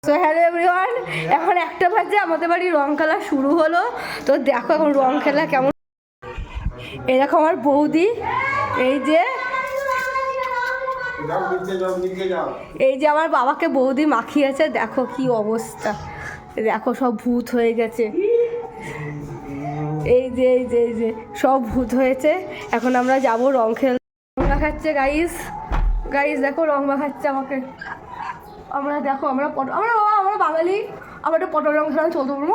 So hello everyone, এখন 1টা বাজে, আমাদের বাড়ি রং খেলা শুরু হলো। তো দেখো এখন রং খেলা কেমন। এই দেখো আমার বৌদি, এই যে আমার বাবাকে বৌদি মাখিয়েছে, দেখো কি অবস্থা, দেখো সব ভূত হয়ে গেছে। এই যে সব ভূত হয়েছে। এখন আমরা যাব রং খেলতে। রং মাখাচ্ছে গাইস দেখো রং মাখাচ্ছে আমাকে। আমরা দেখো আমরা বাঙালি, আমরা একটা পটল রং খেলা চলতে পারবো।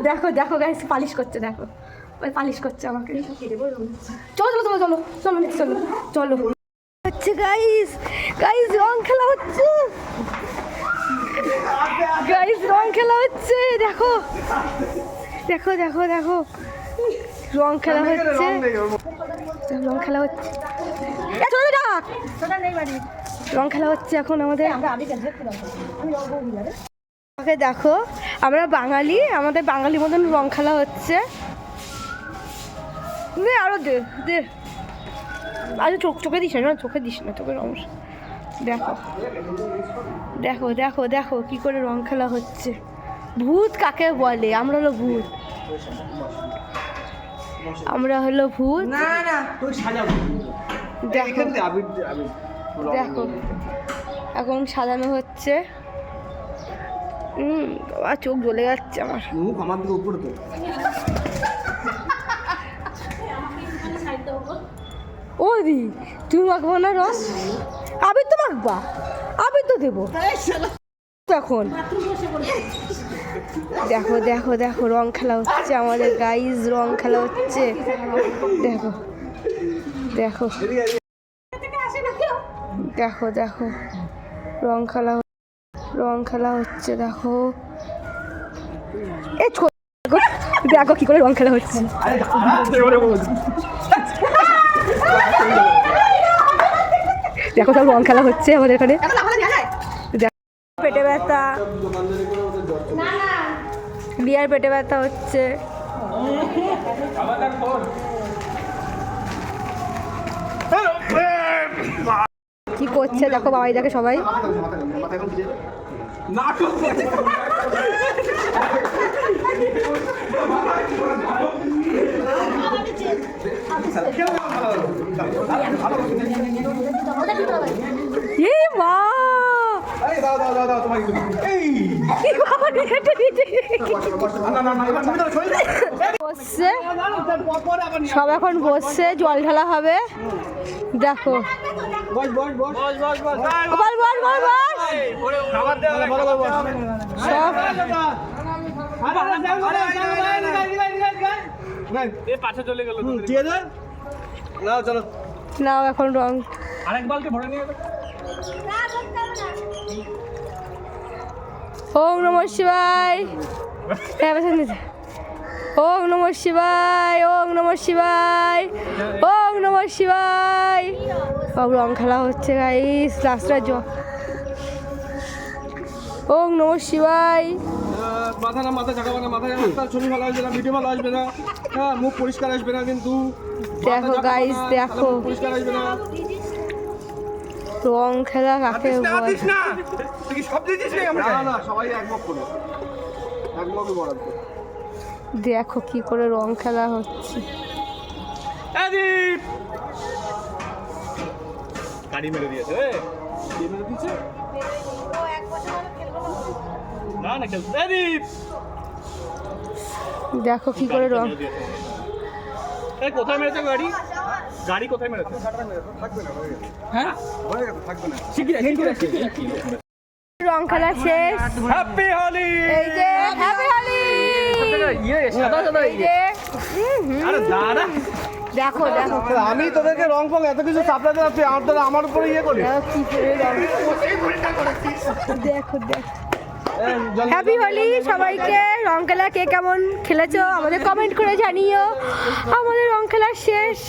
দেখো দেখো গাইস পালিশ করছে, দেখো পালিশ করছে আমাকে। চলো চলো চলো চলো চলো চলো হচ্ছে গাইস রং খেলা হচ্ছে, রং খেলা হচ্ছে। দেখো দেখো দেখো দেখো রং খেলা হচ্ছে, রং খেলা হচ্ছে, রং খেলা হচ্ছে এখন আমাদের। দেখো আমরা বাঙালি, আমাদের বাঙালি মতন রং খেলা হচ্ছে। আরো দে দে, আরে চোখে দিস না, চোখে দিস না, চোখের সমস্যা। দেখো দেখো দেখো দেখো কি করে রং খেলা হচ্ছে। ভূত কাকে বলে? আমরা হলো ভূত, আমরা হলো ভূত। দেখো দেখো এখন সাজানো হচ্ছে। চোখ জ্বলে যাচ্ছে আমার। ও দি তুমি মাখবো না রং? আবির তো মাখবা, আবির তো দেবো এখন। দেখো দেখো দেখো রং খেলা হচ্ছে আমাদের গাইজ, রং খেলা হচ্ছে। দেখো দেখো দেখো দেখো রং খেলা হচ্ছে। দেখো দেখো কি করে রং খেলা হচ্ছে। দেখো সব রং খেলা হচ্ছে আমাদের এখানে। পেটে ব্যথা, বিয়ার পেটে ব্যথা হচ্ছে। কি করছে দেখো বাবাই, দেখে সবাই। বসছে সব, এখন বসছে, জল ঢালা হবে। দেখো নাও এখন রং। ওম নমঃ শিবায়, ওম নমঃ শিবায়, ওম নমঃ শিবায়, ওম নমঃ শিবায়। সব রং খেলা হচ্ছে গাইস, লাস্টটা ওম নমঃ শিবায়। মাথা ঝাঁকাবে না, মাথা ছবি ভালো আসবে না, ভিডিও ভালো আসবে না, মুখ পরিষ্কার আসবে না কিন্তু। দেখো গাইস দেখো পরিষ্কার আসবে না। রং খেলা কাকে বলে? দেখো কি করে রং খেলা হচ্ছে। গাড়ি মেরে দিয়েছে, দেখো কি করে রং। কোথায় মেরেছে গাড়ি? গাড়ি কোথায় মেরেছে? হ্যাঁ রং খেলা শেষ। হ্যাপি হোলি। এই যে হ্যাপি হোলি। দেখো দেখো আমি তোদেরকে রং ফং এত কিছু সাপ্লাই দিলাম, তুই আমার উপরে ইয়ে করি। কি করে রং। দেখো দেখো হ্যাপি হোলি সবাইকে। রং খেলা কে কেমন খেলেছো আমাদের কমেন্ট করে জানিও। আমাদের রং খেলা শেষ।